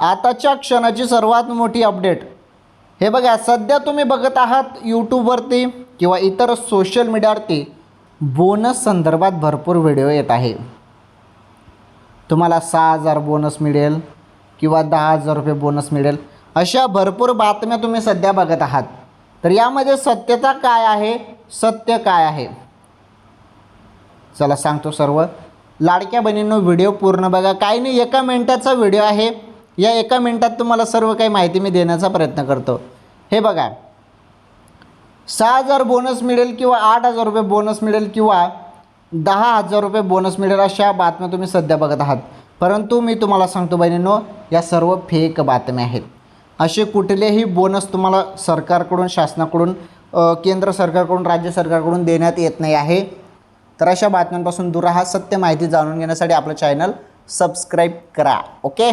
आताच्या क्षणाची सर्वात मोठी अपडेट. हे बघा, सध्या तुम्ही बघत आहात यूट्यूबवरती किंवा इतर सोशल मीडियावरती बोनस संदर्भात भरपूर व्हिडिओ येत आहे. तुम्हाला 6,000 बोनस मिळेल किंवा 10,000 रुपये बोनस मिळेल, अशा भरपूर बातम्या तुम्ही सध्या बघत आहात. तर यामध्ये सत्यता काय आहे, सत्य काय आहे, चला सांगतो सर्व. लाडक्या बहिणींनो, व्हिडिओ पूर्ण बघा. काही नाही, 1 मिनिटाचा व्हिडिओ आहे. या 1 मिनिटात तुम्हाला सर्व काही माहिती मी देण्याचा प्रयत्न करतो. हे बघा, 6,000 बोनस मिळेल किंवा 8,000 रुपये बोनस मिळेल किंवा 10,000 रुपये बोनस मिळेल, अशा बातम्या तुम्ही सध्या बघत आहात. परंतु मी तुम्हाला सांगतो बहिणींनो, या सर्व फेक बातम्या आहेत. असे कुठलेही बोनस तुम्हाला सरकारकडून, शासनाकडून, केंद्र सरकारकडून, राज्य सरकारकडून देण्यात येत नाही आहे. तर अशा बातम्यांपासून दूर राहा. सत्य माहिती जाणून घेण्यासाठी आपलं चॅनल सबस्क्राईब करा. ओके.